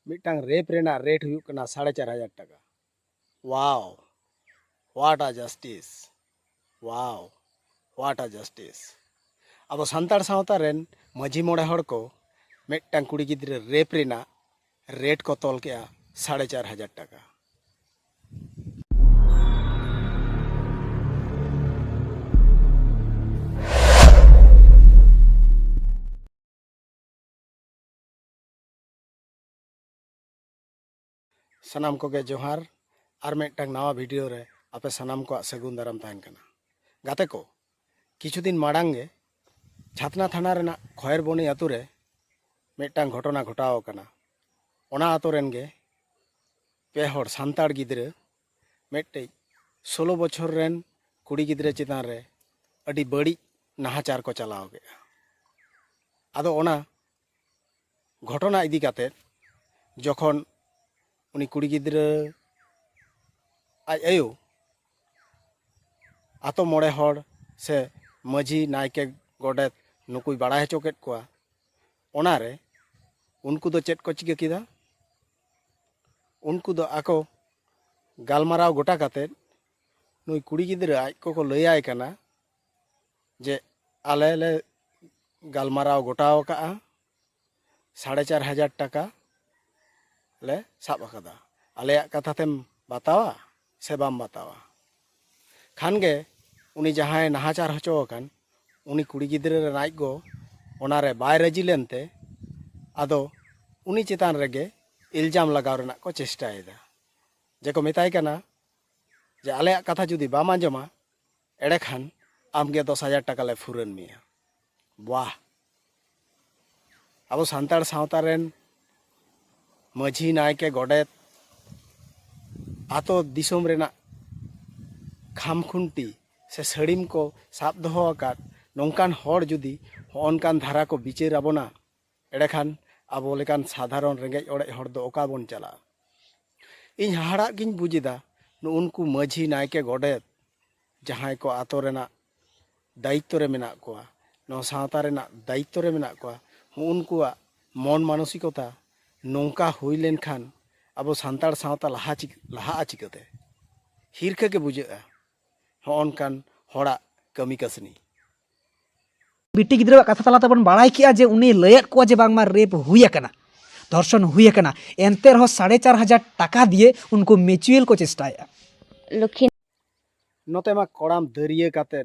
मिटांग रेप रेना रेट हुयुक कना 4,500 टाका। Wow, what a justice, wow what a justice. अब सान्ताड़ सावता रेन माझी मोड़े हड़ को मिटांग कुड़ी गिद्रे रेप रेना रेट को तोल के 4,500 टाका। सनाम को जोहार और मिटांग नवा वीडियो रे आपे सनाम को सगुन दाराम तहन कना। गाते को किछु दिन माड़ांगे छातना थाना रेना खयर बनी आतु रे मिटांग घटना घटाव कना। ओना आतु रेन गे पे हड़ सान्ताड़ गिद्रे मिटटे 16 बछर रेन कुड़ी गिद्रे चितान रे अडी बड़ी नाहाचार को चलाव के। आदो ओना घटना इदी काते जखन उनी कुड़ी गिद्रे आज आयो आतो मोड़े हड़ से माझी नायके गोडेत नुकुई बाड़ा हचो केट कोआ। ओनारे उनको दो चेट को चिका किदा, उनको दो आको गालमाराव गोटा काते नुई कुड़ी गिद्रे आज को लैयाय कना जे आले ले गालमाराव गोटाव का 4,500 टाका ले साब अकादा। आलेया कथा तेम बतावा से बाम बतावा। खान गे उनी जहां नाहाचार हचो अकान उनी कुड़ी गिद्रे नाइज गो ओनारे बाय राजी लेनते आदो उनी चितान रेगे इल्जाम लगाव रेना को चेष्टायेदा। जेको मेताय कना जे आलेया कथा जुदी बाम आंजमा एड़े खान आमगे 10,000 टाका ले फुरन मिया। वाह, अब सान्ताड़ सावता रेन माझी नायके गोडेत आतो दिसोम रेना खामखुंटी से सड़ीम को साब दोहो आकाद नौकान हड़ जुदी होनकान धारा को बिचार आबोना एड़े खान आबो लेकान साधारण रेंगेज ओड़े हड़ दो ओका बोन चला। इन हाड़ा गिन बुझिदा उनको माझी नायके गोडेत जहां को आतो रेना दायित्व रे मेना कोआ नो सावता रेना दायित्व रे मेना कोआ उनकुआ मन मानसिकता नौका हुई लेन खान अब सान्ताड़ सावता लहा चिकाते हिरखा के बुझा होनकान हड़ा कमी कसनी। बिटी गिद्रा कथा तलाते बन बाड़ाय किया जे उनी लयत को जे बांगमा रेप हुई अकना धर्षण हुई अकना एनते रहो 4,500 टाका दिए उनको म्यूचुअल को चेष्टाया। लक्ष्मी नोते मा कोड़ाम दरिये काते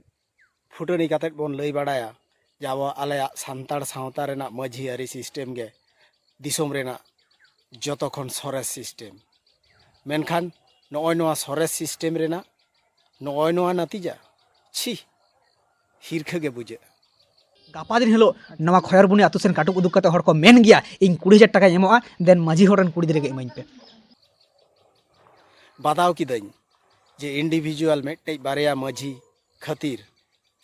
फुटनी काते बोन लई बाड़ाया जाबो आलेया सान्ताड़ सावता रेना माझी आरी सिस्टेम गे दिसोम रेना जतोखन सरेस सिस्टेम मेनखान नोय नोआ सरेस सिस्टेम रेना नोय नोआ नतीजा छी हिरखा गे बुझे। गापा दिन हिलो नवा खयरबुनी आतु सेन काटुक उदुक कते हड़ को मेन गया इन 20,000 टाका एमोआ देन माझी हड़न कुड़ी दिरेगे इमाइन पे बादाव किदኝ जे इंडिविजुअल मेटे बारिया माझी खातिर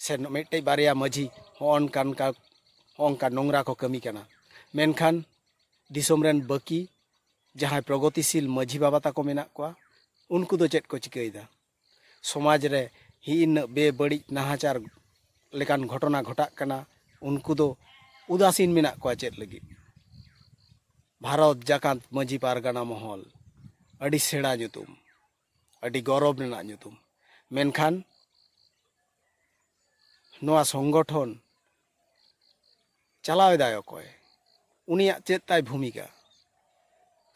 से मेटे बारिया माझी होनका नोंगरा को कमी कना। मेनखान दिसोम रेन बाकी जहां प्रगतिशील माझी बाबा ताको मेना कोआ उनको दो चेट को चिकायदा समाज रे हिन बेबड़ी नाहाचार लेकान घटना घटा कना उनको दो उदासीन मेना कोआ चेट लगी। भारत जाकांत माझी पारगाना महल अड़ी सेड़ा जुतुम अड़ी गौरव रेना जुतुम मेनखान नोआ संगठन चलावेदा अकय उनिया चेत ताय भूमिका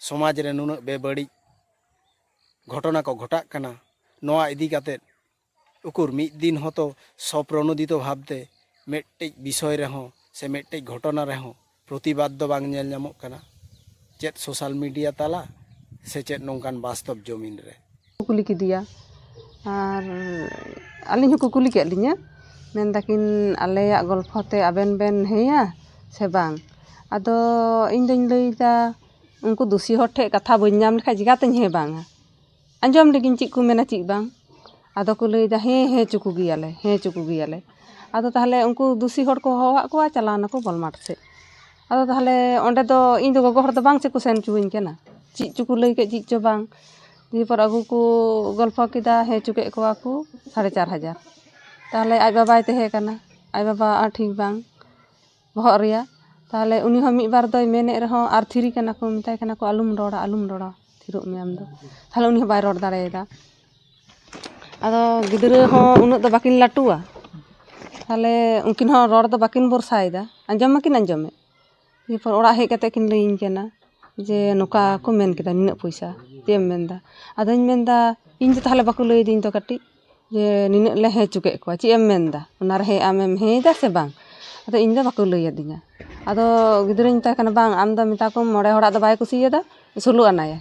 समाज रे नुना बेबड़ी घटना को घटा कना नोआ इदी काते उकुर मिद दिन हतो सप्रणोदित भावते मेटे विषय रेहो से मेटे घटना रेहो प्रतिबाद दो बांग नेल नामोग कना चेत सोशल मीडिया ताला से चेत नोंकान वास्तव जमीन रे कुली किदिया और आलिन को कुली के लिया मेन दाकिन आलेया गल्फते आबेन बेन हेया से बांग आदो इन दिन लईदा उनको दोषी हर ठे कथा बन नाम लेखा जिगातኝ हे बांगा आंजम लेकिन चिक को मेना चिक बांग आदो को लईदा हे चुकु गियाले आदो ताहले उनको दोषी हर को होवा को चलाना को बलमाट से आदो ताहले ओंडे दो इन दो गगो हर दो बांग से को सेन चुइन केना चिक चुकु लई के चिक चो बांग दी पर अगु को गल्फ किदा हे चुके को 4,500 ताहले आज बाबाय ते हे कना आज बाबा ठीक बांग बहर रिया ᱛᱟᱦᱚᱞᱮ ᱩᱱᱤ ᱦᱚᱸ ᱢᱤᱫ ᱵᱟᱨ ᱫᱚᱭ ᱢᱮᱱᱮᱫ ᱨᱮᱦᱚᱸ ᱟᱨ ᱛᱷᱤᱨᱤ ᱠᱟᱱᱟ ᱠᱚ, ᱢᱮᱛᱟᱭ ᱠᱟᱱᱟ ᱠᱚ ᱟᱞᱚᱢ ᱨᱚᱲᱟ ᱛᱷᱤᱨᱚᱜ ᱢᱮ ᱟᱢ ᱫᱚ, ᱛᱟᱦᱚᱞᱮ ᱩᱱᱤ ᱦᱚᱸ ᱵᱟᱭ ᱨᱚᱲ ᱫᱟᱲᱮᱭᱟᱫᱟ᱾ ᱟᱫᱚ ᱜᱤᱫᱽᱨᱟᱹ ᱦᱚᱸ ᱩᱱᱟᱹᱜ ᱫᱚ ᱵᱟᱹᱠᱤᱱ ᱞᱟᱹᱴᱩᱣᱟ, ᱛᱟᱦᱚᱞᱮ ᱩᱱᱠᱤᱱ ᱦᱚᱸ ᱨᱚᱲ ᱫᱚ ᱵᱟᱹᱠᱤᱱ ᱵᱷᱚᱨᱥᱟᱭᱮᱫᱟ, ᱟᱸᱡᱚᱢ ᱢᱟᱠᱤᱱ ᱟᱸᱡᱚᱢᱮᱫ, ᱮᱨᱯᱚᱨ ᱚᱲᱟᱜ ᱦᱮᱡ ᱠᱟᱛᱮ ᱠᱤᱱ ᱞᱟᱹᱭᱟᱹᱧ ᱠᱟᱱᱟ ᱡᱮ ᱱᱚᱝᱠᱟ ᱠᱚ ᱢᱮᱱ ᱠᱮᱫᱟ ᱱᱤᱱᱟᱹᱜ ᱯᱚᱭᱥᱟ, ᱪᱮᱫ ᱮᱢ ᱢᱮᱱᱫᱟ? ᱟᱫᱚᱧ ᱢᱮᱱᱫᱟ ᱤᱧ ᱫᱚ ᱛᱟᱦᱚᱞᱮ ᱵᱟᱠᱚ ᱞᱟᱹᱭᱫᱤᱧ ᱫᱚ ᱠᱟᱹᱴᱤᱡ ᱡᱮ ᱱᱤᱱᱟᱹᱜ ᱞᱮ ᱦᱮᱸ ᱦᱚᱪᱚ ᱠᱮᱫ ᱠᱚᱣᱟ, ᱪᱮᱫ ᱮᱢ ᱢᱮᱱᱫᱟ ᱚᱱᱟᱨᱮ ᱦᱮᱸ ᱟᱢᱮᱢ ᱦᱮᱸᱭᱮᱫᱟ ᱥᱮ ᱵᱟᱝ? ᱟᱫᱚ ᱤᱧ ᱫᱚ ᱵᱟᱠᱚ ᱞᱟᱹᱭ ᱟᱹᱫᱤᱧᱟ᱾ ᱟᱫᱚ ᱜᱤᱫᱽᱨᱟᱹᱧ ᱢᱮᱛᱟᱭ ᱠᱟᱱᱟ ᱵᱟᱝ ᱟᱢ ᱫᱚ ᱢᱮᱛᱟ ᱠᱚᱢ 9 ᱦᱚᱲᱟᱜ ᱫᱚ ᱵᱟᱭ ᱠᱩᱥᱤᱭᱟᱫᱟ, 16 ᱟᱱᱟᱭᱟ᱾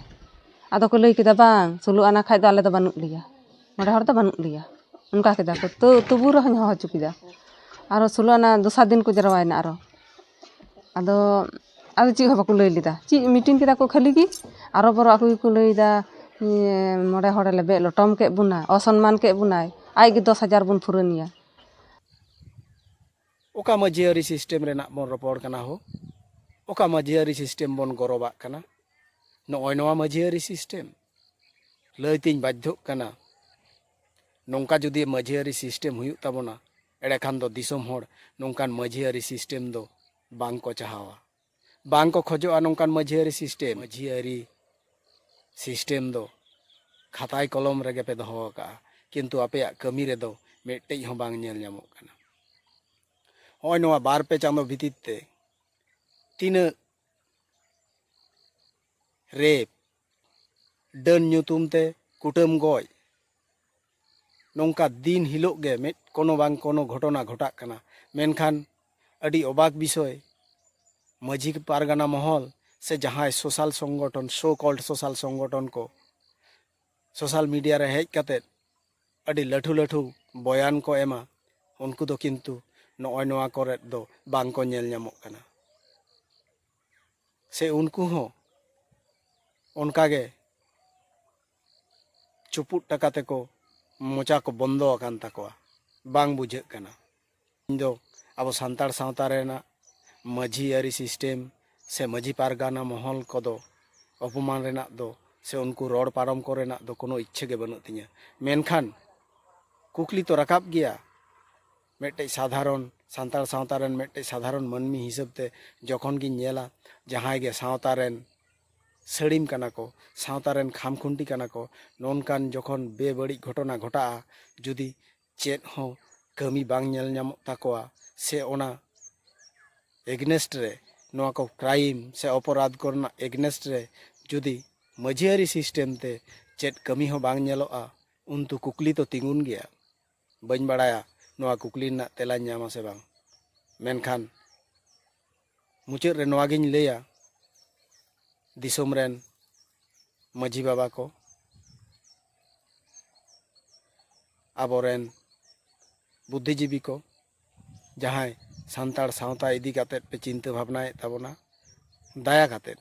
ᱟᱫᱚ ᱠᱚ ᱞᱟᱹᱭ ᱠᱮᱫᱟ ᱵᱟᱝ 16 ᱟᱱᱟ ᱠᱷᱟᱡ ᱫᱚ ᱟᱞᱮ ᱫᱚ ᱵᱟᱹᱱᱩᱜ ᱞᱮᱭᱟ, 9 ᱦᱚᱲ ᱫᱚ ᱵᱟᱹᱱᱩᱜ ᱞᱮᱭᱟ, ᱚᱱᱠᱟ ᱠᱮᱫᱟ ᱠᱚ᱾ ᱛᱚᱵᱩ ᱨᱮᱦᱚᱧ ᱦᱚᱦᱚ ᱦᱚᱪᱚ ᱠᱮᱫᱟ, ᱟᱨᱚ 16 ᱟᱱᱟ ᱫᱚᱥᱟᱨ ᱫᱤᱱ ᱠᱚ ᱡᱟᱨᱣᱟᱭᱮᱱᱟ ᱟᱨᱚ᱾ ᱟᱫᱚ ᱪᱮᱫ ᱦᱚᱸ ᱵᱟᱠᱚ ᱞᱟᱹᱭ ᱞᱮᱫᱟ, ᱪᱮᱫ ᱢᱤᱴᱤᱝ ᱠᱮᱫᱟ ᱠᱚ ᱠᱷᱟᱹᱞᱤ ᱜᱮ, 아রো বড় ᱟᱠᱚ ᱜᱮᱠᱚ ᱞᱟᱹᱭᱫᱟ 9 ᱦᱚᱲᱮ ᱞᱮᱵᱮᱫ ᱞᱚᱴᱚᱢ ᱠᱮᱫ ᱵᱚᱱᱟ, ᱚᱥᱚᱱᱢᱟᱱ ᱠᱮᱫ ᱵᱚᱱᱟᱭ, ᱟᱡ ᱜᱮ 10,000 ᱵᱚᱱ ᱯᱷᱩᱨᱟᱹᱱᱮᱭᱟ᱾ ᱚᱠᱟ ᱢᱟᱹᱡᱷᱤ ᱟᱹᱨᱤ ᱥᱤᱥᱴᱮᱢ ᱨᱮᱱᱟᱜ ᱵᱚᱱ ᱨᱚᱯᱚᱲ ᱠᱟᱱᱟ ᱦᱳ, ᱚᱠᱟ ᱢᱟᱹᱡᱷᱤ ᱟᱹᱨᱤ ᱥᱤᱥᱴᱮᱢ ᱵᱚᱱ ᱜᱚᱨᱚᱵᱟᱜ ᱠᱟᱱᱟ? ᱱᱚᱜᱼᱚᱭ ᱱᱚᱣᱟ ᱢᱟᱹᱡᱷᱤ ᱟᱹᱨᱤ ᱥᱤᱥᱴᱮᱢ ᱞᱟᱹᱭᱛᱤᱧ ᱵᱟᱫᱽᱫᱷᱚᱜ ᱠᱟᱱᱟ, ᱱᱚᱝᱠᱟ ᱡᱩᱫᱤ ᱢᱟᱹᱡᱷᱤ ᱟᱹᱨᱤ ᱥᱤᱥᱴᱮᱢ ᱦᱩᱭᱩᱜ ᱛᱟᱵᱚᱱᱟ, ᱮᱸᱰᱮᱠᱷᱟᱱ ᱫᱚ ᱫᱤᱥᱚᱢ ᱦᱚᱲ ᱱᱚᱝᱠᱟᱱ ᱢᱟᱹᱡᱷᱤ ᱟᱹᱨᱤ ᱥᱤᱥᱴᱮᱢ ᱫᱚ ᱵᱟᱝ ᱠᱚ ᱪᱟᱦᱟᱣᱟ, ᱵᱟᱝ ᱠᱚ ᱠᱷᱚᱡᱚᱜᱼᱟ ᱱᱚᱝᱠᱟᱱ ᱢᱟᱹᱡᱷᱤ ᱟᱹᱨᱤ ᱥᱤᱥᱴᱮᱢ᱾ ᱢᱟᱹᱡᱷᱤ ᱟᱹᱨᱤ ᱥᱤᱥᱴᱮᱢ ᱫᱚ ᱠᱷᱟᱛᱟᱭ ᱠᱚᱞᱚᱢ ᱨᱮᱜᱮ ᱯᱮ ᱫᱚᱦᱚ ᱟᱠᱟᱜᱼᱟ, ᱠᱤᱱᱛᱩ ᱟᱯᱮᱭᱟᱜ ᱠᱟᱹᱢᱤ ᱨᱮᱫᱚ ᱢᱤᱫᱴᱮᱡ ᱦᱚᱸ ᱵᱟᱝ ᱧᱮᱞ ᱧᱟᱢᱚᱜ ᱠᱟᱱᱟ᱾ ᱦᱚᱸᱜᱼᱚᱭ ᱱᱚᱣᱟ 2-3 ᱪᱟᱸᱫᱳ ᱵᱷᱤᱛᱤᱨ ᱛᱮ ᱛᱤᱱᱟᱹᱜ ᱨᱮᱯ, ᱰᱟᱹᱱ ᱧᱩᱛᱩᱢ ᱛᱮ ᱠᱩᱴᱟᱹᱢ ᱜᱚᱡ, ᱱᱚᱝᱠᱟ ᱫᱤᱱ ᱦᱤᱞᱳᱜ ᱜᱮ কোনো ᱵᱟᱝ কোনো ᱜᱷᱚᱴᱚᱱᱟ ᱜᱷᱚᱴᱟᱜ ᱠᱟᱱᱟ᱾ ᱢᱮᱱᱠᱷᱟন ᱟᱹᱰᱤ ᱚᱵᱟᱠ ᱵᱤᱥᱚᱭ, ᱢᱟᱹᱡᱷᱤ ᱯᱟᱨᱜᱟᱱᱟ ᱢᱚᱦᱚᱞ ᱥᱮ ᱡᱟᱦᱟᱸᱭ ᱥᱳᱥᱟᱞ ᱥᱚᱝᱜᱚঠᱚᱱ, ᱥᱳ ᱠᱚল্ড ᱥᱳᱥᱟᱞ ᱥᱚᱝᱜᱚঠᱚᱱ ᱠᱚ ᱥᱳᱥᱟᱞ ᱢᱤᱰᱤয়া ᱨᱮ ᱦᱮᱡ ᱠᱟᱛᱮᱫ ᱟᱹᱰᱤ ᱞᱟᱹᱴᱷᱩ ᱞᱟᱹᱴᱷᱩ ᱵᱚᱭᱟᱱ ᱠᱚ ᱮᱢᱟ, ᱩᱱᱠᱩ ᱫᱚ ᱠᱤᱱᱛᱩ ᱱᱚᱜᱼᱚᱭ ᱱᱚᱣᱟ ᱠᱚᱨᱮᱫ ᱫᱚ ᱵᱟᱝ ᱠᱚ ᱧᱮᱞ ᱧᱟᱢᱚᱜ ᱠᱟᱱᱟ, ᱥᱮ ᱩᱱᱠᱩ ᱦᱚᱸ ᱚᱱᱠᱟᱜᱮ ᱪᱩᱯᱩᱫ ᱴᱟᱠᱟ ᱛᱮᱠᱚ ᱢᱚᱪᱟ ᱠᱚ ᱵᱚᱱᱫᱚ ᱟᱠᱟᱱ ᱛᱟᱠᱚᱣᱟ, ᱵᱟᱝ ᱵᱩᱡᱷᱟᱹᱜ ᱠᱟᱱᱟ᱾ ᱤᱧ ᱫᱚ ᱟᱵᱚ ᱥᱟᱱᱛᱟᱲ ᱥᱟᱶᱛᱟ ᱨᱮᱱᱟᱜ ᱢᱟᱹᱡᱷᱤ ᱟᱹᱨᱤ ᱥᱤᱥᱴᱮᱢ ᱥᱮ ᱢᱟᱹᱡᱷᱤ ᱯᱟᱨᱜᱟᱱᱟ ᱢᱚᱦᱚᱞ ᱠᱚᱫᱚ অপমান ᱨᱮᱱᱟᱜ ᱫᱚ ᱥᱮ ᱩᱱᱠᱩ ᱨᱚᱲ ᱯᱟᱨᱚᱢ ᱠᱚᱨᱮᱱᱟᱜ ᱫᱚ কোনো ইচ্ছে ᱜᱮ ᱵᱟᱹᱱᱩᱜ ᱛᱤᱧᱟᱹ। ᱢᱮᱱᱠᱷᱟᱱ ᱠᱩᱠᱞᱤ ᱛᱚ ᱨᱟᱠᱟᱵ ᱜᱮᱭᱟ, ᱢᱤᱫᱴᱮᱡ ᱥᱟᱫᱷᱟᱨᱚᱱ ᱥᱟᱱᱛᱟᱲ ᱥᱟᱶᱛᱟ ᱨᱮᱱ ᱢᱤᱫᱴᱮᱡ ᱥᱟᱫᱷᱟᱨᱚᱱ ᱢᱟᱹᱱᱢᱤ ᱦᱤᱥᱟᱹᱵ ᱛᱮ ᱡᱚᱠᱷᱚᱱ ᱜᱤᱧ ᱧᱮᱞᱟ ᱡᱟᱦᱟᱸᱭ ᱜᱮ ᱥᱟᱶᱛᱟ ᱨᱮᱱ ᱥᱟᱹᱲᱤᱢ ᱠᱟᱱᱟ ᱠᱚ, ᱥᱟᱶᱛᱟ ᱨᱮᱱ ᱠᱷᱟᱢᱠᱷᱩᱱᱴᱤ ᱠᱟᱱᱟ ᱠᱚ, ᱱᱚᱝᱠᱟᱱ ᱡᱚᱠᱷᱚᱱ ᱵᱮᱵᱟᱹᱲᱤᱡ ᱜᱷᱚᱴᱚᱱᱟ ᱜᱷᱚᱴᱟᱜᱼᱟ, ᱡᱩᱫᱤ ᱪᱮᱫ ᱦᱚᱸ ᱠᱟᱹᱢᱤ ᱵᱟᱝ ᱧᱮᱞ ᱧᱟᱢᱚᱜ ᱛᱟᱠᱚᱣᱟ, ᱥᱮ ᱚᱱᱟ এগনেস্ট রে ᱱᱚᱣᱟ ᱠᱚ ক্রাইম ᱥᱮ অপরাধ ᱠᱚᱨᱮᱱᱟᱜ এগনেস্ট রে ᱡᱩᱫᱤ ᱢᱟᱹᱡᱷᱤ ᱟᱹᱨᱤ ᱥᱤᱥᱴᱮᱢ ᱛᱮ ᱪᱮᱫ ᱠᱟᱹᱢᱤ ᱦᱚᱸ ᱵᱟᱝ ᱧᱮᱞᱚᱜᱼᱟ, ᱩᱱᱛᱩ ᱠᱩᱠᱞᱤ ᱛᱚ ᱛᱤᱸᱜᱩᱱ ᱜᱮᱭᱟ। ᱵᱟᱹᱧ ᱵᱟᱲᱟᱭᱟ ᱱᱚᱣᱟ ᱠᱩᱠᱞᱤ ᱨᱮᱱᱟᱜ ᱛᱮᱞᱟᱧ ᱧᱟᱢᱟ ᱥᱮ ᱵᱟᱝ। ᱢᱮᱱᱠᱷᱟन ᱢᱩᱪᱟᱹᱫ ᱨᱮ ᱱᱚᱣᱟᱜᱤᱧ ᱞᱟᱹᱭᱟ, ᱫᱤᱥᱚᱢ ᱨᱮᱱ ᱢᱟᱹᱡᱷᱤ ᱵᱟᱵᱟ ᱠᱚ, ᱟᱵᱚᱨᱮᱱ ᱵᱩᱫᱽᱫᱷᱤᱡীᱵী ᱠᱚ, ᱡᱟᱦᱟᱸᱭ ᱥᱟᱱᱛᱟᱲ ᱥᱟᱶᱛᱟ ᱤᱫᱤ ᱠᱟᱛᱮᱫ ᱯᱮ ᱪᱤᱱᱛᱟᱹ ᱵᱷᱟᱵᱽᱱᱟᱭᱮᱫ ᱛᱟᱵᱚᱱᱟ, ᱫᱟᱭᱟ ᱠᱟᱛᱮᱫ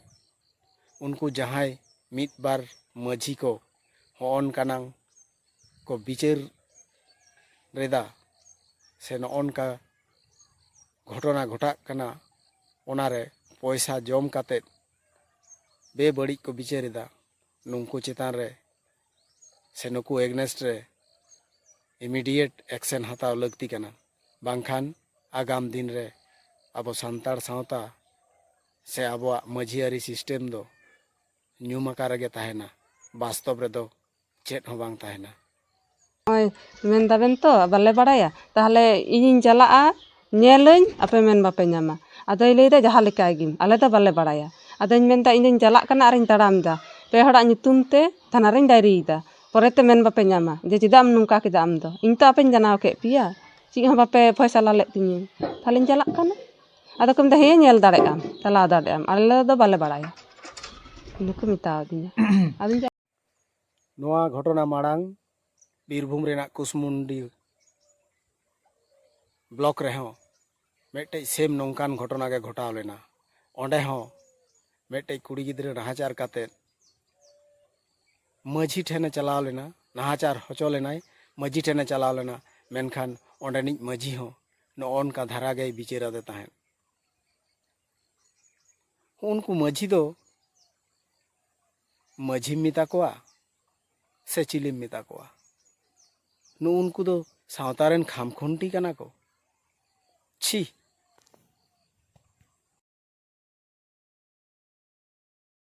ᱩᱱᱠᱩ ᱡᱟᱦᱟᱸᱭ ᱢᱤᱫ ᱵᱟᱨ ᱢᱟᱹᱡᱷᱤ ᱠᱚ ᱦᱚᱸᱜᱼᱚᱱᱠᱟᱱᱟᱝ ᱠᱚ ᱵᱤᱪᱟᱹᱨ ᱨᱮᱫᱟ, ᱥᱮ ᱱᱚᱜᱼᱚᱱᱠᱟ ᱜᱷᱚᱴᱚᱱᱟ ᱜᱷᱚᱴᱟᱜ ᱠᱟᱱᱟ, ᱚᱱᱟᱨᱮ ᱯᱚᱭᱥᱟ ᱡᱚᱢ ᱠᱟᱛᱮᱫ ᱵᱮᱵᱟᱹᱲᱤᱡ ᱠᱚ ᱵᱤᱪᱟᱹᱨᱮᱫᱟ, ᱱᱩᱝᱠᱩ ᱪᱮᱛᱟᱱ ᱨᱮ ᱥᱮ ᱱᱩᱠᱩ ᱮᱜᱱᱮᱥᱴ ᱨᱮ ᱤᱢᱤᱰᱤᱭᱮᱴ ᱮᱠᱥᱮᱱ ᱦᱟᱛᱟᱣ ᱞᱟᱹᱠᱛᱤ ᱠᱟᱱᱟ। ᱵᱟᱝᱠᱷᱟᱱ ᱟᱜᱟᱢ ᱫᱤᱱ ᱨᱮ ᱟᱵᱚ ᱥᱟᱱᱛᱟᱲ ᱥᱟᱶᱛᱟ ᱥᱮ ᱟᱵᱚᱣᱟᱜ ᱢᱟᱹᱡᱷᱤ ᱟᱹᱨᱤ ᱥᱤᱥᱴᱮᱢ ᱫᱚ ᱧᱩᱢ ᱟᱠᱟ ᱨᱮᱜᱮ ᱛᱟᱦᱮᱱᱟ, ᱵᱟᱥᱛᱚᱵ ᱨᱮᱫᱚ ᱪᱮᱫ ᱦᱚᱸ ᱵᱟᱝ ᱛᱟᱦᱮᱱᱟ। ᱱᱚᱜᱼᱚᱭ ᱢᱮᱱ ᱫᱟᱵᱮᱱ ᱛᱚ ᱵᱟᱞᱮ ᱵᱟᱲᱟᱭᱟ, ᱛᱟᱦᱚᱞᱮ ᱤᱧᱤᱧ ᱪᱟᱞᱟᱜᱼᱟ, ᱧᱮᱞᱟᱹᱧ, ᱟᱯᱮ ᱢᱮᱱ ᱵᱟᱯᱮ ᱧᱟᱢᱟ। ᱟᱫᱚᱭ ᱞᱟᱹᱭᱫᱟ ᱡᱟᱦᱟᱸ ᱞᱮᱠᱟᱭ ᱜᱮᱢ, ᱟᱞᱮ ᱫᱚ ᱵᱟᱞᱮ ᱵᱟᱲᱟᱭᱟ। ᱟᱫᱚᱧ ᱢᱮᱱᱫᱟ ᱤᱧ ᱫᱚᱧ ᱪᱟᱞᱟᱜ ᱠᱟᱱᱟ ᱟᱨᱤᱧ ᱛᱟᱲᱟᱢ ᱮᱫᱟ, 2 ᱦᱚᱲᱟᱜ ᱧᱩᱛᱩᱢ ᱛᱮ ᱛᱷᱟᱱᱟ ᱨᱤᱧ ᱰᱟᱭᱨᱤᱭᱮᱫᱟ, ᱯᱚᱨᱮᱛᱮ ᱢᱮᱱ ᱵᱟᱯᱮ ᱧᱟᱢᱟ ᱡᱮ ᱪᱮᱫᱟᱜ ᱮᱢ ᱱᱚᱝᱠᱟ ᱠᱮᱫᱟ ᱟᱢ ᱫᱚ, ᱤᱧ ᱛᱚ ᱟᱯᱮᱧ ᱡᱟᱱᱟᱣ ᱠᱮᱫ ᱯᱮᱭᱟ, ᱪᱮᱫ ᱦᱚᱸ ᱵᱟᱯᱮ ᱯᱷᱚᱭᱥᱟᱞᱟ ᱞᱮᱫ ᱛᱤᱧᱟᱹ, ᱛᱟᱦᱞᱮᱧ ᱪᱟᱞᱟᱜ ᱠᱟᱱᱟ। ᱟᱫᱚ ᱠᱚ ᱢᱮᱱᱫᱟ ᱦᱮᱸ ᱧᱮᱞ ᱫᱟᱲᱮᱭᱟᱜ ᱟᱢ, ᱪᱟᱞᱟᱣ ᱫᱟᱲᱮᱭᱟᱜ ᱟᱢ, ᱟᱞᱮ ᱫᱚ ᱵᱟᱞᱮ ᱵᱟᱲᱟᱭᱟ, ᱤᱱᱟᱹ ᱠᱚ ᱢᱮᱛᱟᱣᱫᱤᱧᱟ। ᱟᱫᱚᱧ ᱱᱚᱣᱟ ᱜᱷᱚᱴᱚᱱᱟ ᱢᱟᱲᱟᱝ ᱵᱤᱨᱵᱷᱩᱢ ᱨᱮᱱᱟᱜ ᱠᱩᱥᱢᱩᱱᱰᱤ ᱵᱞᱚᱠ ᱨᱮᱦᱚᱸ ᱢᱤᱫᱴᱮᱡ ᱥᱮᱢ ᱱᱚᱝᱠᱟᱱ ᱜᱷᱚᱴᱚᱱᱟ ᱜᱮ ᱜᱷᱚᱴᱟᱣ ᱞᱮᱱᱟ। ᱚᱸᱰᱮ ᱦᱚᱸ ᱢᱤᱫᱴᱮᱡ ᱠᱩᱲᱤ ᱜᱤᱫᱽᱨᱟᱹ ᱱᱟᱦᱟᱪᱟᱨ ᱠᱟᱛᱮᱫ ᱢᱟᱹᱡᱷᱤ ᱴᱷᱮᱱᱮ ᱪᱟᱞᱟᱣ ᱞᱮᱱᱟ, ᱱᱟᱦᱟᱪᱟর ᱦᱚᱪᱚ ᱞᱮᱱᱟᱭ, ᱢᱟᱹᱡᱷᱤ ᱴᱷᱮᱱᱮ ᱪᱟᱞᱟᱣ ᱞᱮᱱᱟ, ᱢᱮᱱᱠᱷᱟᱱ ᱚᱸᱰᱮᱱᱤᱡ ᱢᱟᱹᱡᱷᱤ ᱦᱚᱸ ᱱᱚᱜᱼᱚᱱᱠᱟ ᱫᱷᱟᱨᱟ ᱜᱮᱭ ᱵᱤᱪᱟᱹᱨ ᱟᱫᱮ ᱛᱟᱦᱮᱸᱫ। ᱩᱱᱠᱩ ᱢᱟᱹᱡᱷᱤ ᱫᱚ ᱢᱟᱹᱡᱷᱤᱢ ᱢᱮᱛᱟ ᱠᱚᱣᱟ ᱥᱮ ᱪᱤᱞᱤᱢ ᱢᱮᱛᱟ ᱠᱚᱣᱟ? ᱱᱩᱜᱼᱩ ᱱᱩᱠᱩ ᱫᱚ ᱥᱟᱶᱛᱟ ᱨᱮᱱ ᱠᱷᱟᱢᱠᱷᱩᱱᱴᱤ ᱠᱟᱱᱟ ᱠᱚ। ᱪᱷᱤ!